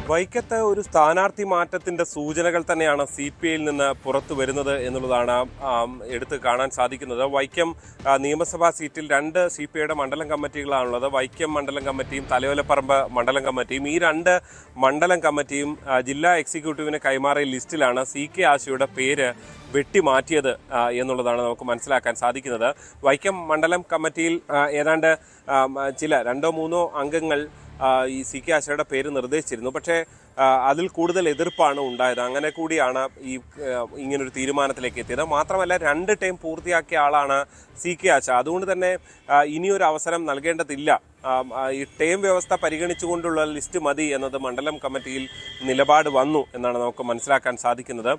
വൈക്കത്ത് ഒരു സ്ഥാനാർത്ഥി മാറ്റത്തിന്റെ സൂചനകൾ തന്നെയാണ് CPIയിൽ നിന്ന് പുറത്തു വരുന്നത് എന്നുള്ളതാണ് എടുത്ത് കാണാൻ സാധിക്കുന്നത്. വൈക്കം നിയമസഭാ സീറ്റിൽ 2 CPIയുടെ മണ്ഡലം കമ്മിറ്റികളാണുള്ളത്. വൈക്കം മണ്ഡലം കമ്മിറ്റിയും തലയോലപ്പറമ്പ് മണ്ഡലം കമ്മിറ്റിയും. ഈ 2 മണ്ഡലം കമ്മിറ്റിയും ജില്ലാ എക്സിക്യൂട്ടീവിന് കൈമാറിയ ലിസ്റ്റിലാണ് CK ആശയുടെ പേര് വെട്ടിമാറ്റിയത് എന്നുള്ളതാണ് നമുക്ക് മനസ്സിലാക്കാൻ സാധിക്കുന്നത്. വൈക്കം മണ്ഡലം കമ്മിറ്റിയിൽ ഏതാണ്ട് ചില 2-3 അംഗങ്ങൾ ഈ CK ആശയുടെ പേര് നിർദ്ദേശിച്ചിരുന്നു. പക്ഷേ അതിൽ കൂടുതൽ എതിർപ്പാണ് ഉണ്ടായത്. അങ്ങനെ കൂടിയാണ് ഇങ്ങനൊരു തീരുമാനത്തിലേക്ക് എത്തിയത്. മാത്രമല്ല 2 ടൈം പൂർത്തിയാക്കിയ ആളാണ് CK ആശ. അതുകൊണ്ട് തന്നെ ഇനിയൊരു അവസരം നൽകേണ്ടതില്ല, ഈ ടേം വ്യവസ്ഥ പരിഗണിച്ചുകൊണ്ടുള്ള ലിസ്റ്റ് മതി എന്നത് മണ്ഡലം കമ്മിറ്റിയിൽ നിലപാട് വന്നു എന്നാണ് നമുക്ക് മനസ്സിലാക്കാൻ സാധിക്കുന്നത്.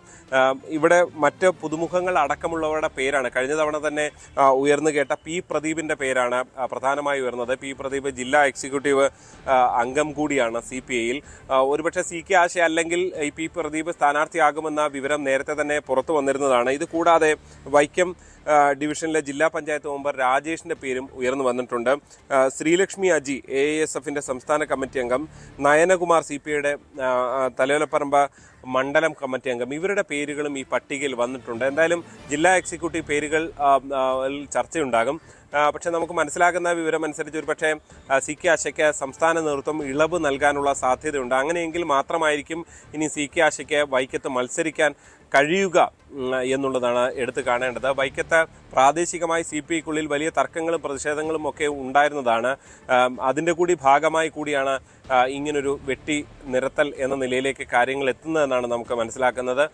ഇവിടെ മറ്റ് പുതുമുഖങ്ങൾ അടക്കമുള്ളവരുടെ പേരാണ് കഴിഞ്ഞ തവണ തന്നെ ഉയർന്നു കേട്ട P. പ്രദീപിൻ്റെ പേരാണ് പ്രധാനമായി ഉയർന്നത്. P. പ്രദീപ് ജില്ലാ എക്സിക്യൂട്ടീവ് അംഗം കൂടിയാണ് CPIയിൽ. ഒരുപക്ഷെ CK ആശ അല്ലെങ്കിൽ ഈ P. പ്രദീപ് സ്ഥാനാർത്ഥിയാകുമെന്ന വിവരം നേരത്തെ തന്നെ പുറത്തു വന്നിരുന്നതാണ്. ഇത് കൂടാതെ വൈക്കം ഡിവിഷനിലെ ജില്ലാ പഞ്ചായത്ത് മെമ്പർ രാജേഷിൻ്റെ പേരും ഉയർന്നു വന്നിട്ടുണ്ട്. ശ്രീലക്ഷ്മി അജി AASFൻ്റെ സംസ്ഥാന കമ്മിറ്റി അംഗം, നയനകുമാർ CPIയുടെ തലയോലപ്പറമ്പ് മണ്ഡലം കമ്മിറ്റി അംഗം, ഇവരുടെ പേരുകളും ഈ പട്ടികയിൽ വന്നിട്ടുണ്ട്. എന്തായാലും ജില്ലാ എക്സിക്യൂട്ടീവ് പേരുകൾ ചർച്ചയുണ്ടാകും. പക്ഷേ നമുക്ക് മനസ്സിലാക്കുന്ന വിവരം അനുസരിച്ച് ഒരു പക്ഷേ CK ആശയ്ക്ക് സംസ്ഥാന നേതൃത്വം ഇളവ് നൽകാനുള്ള സാധ്യതയുണ്ട്. അങ്ങനെയെങ്കിൽ മാത്രമായിരിക്കും ഇനി CK ആശയ്ക്ക് വൈക്കത്ത് മത്സരിക്കാൻ കഴിയുക എന്നുള്ളതാണ് എടുത്തു കാണേണ്ടത്. വൈക്കത്ത് പ്രാദേശികമായി CPIക്കുള്ളിൽ വലിയ തർക്കങ്ങളും പ്രതിഷേധങ്ങളും ഒക്കെ ഉണ്ടായിരുന്നതാണ്. അതിൻ്റെ കൂടി ഭാഗമായി കൂടിയാണ് ഇങ്ങനൊരു വെട്ടി നിരത്തൽ എന്ന നിലയിലേക്ക് കാര്യങ്ങൾ എത്തുന്നതെന്നാണ് നമുക്ക് മനസ്സിലാക്കുന്നത്.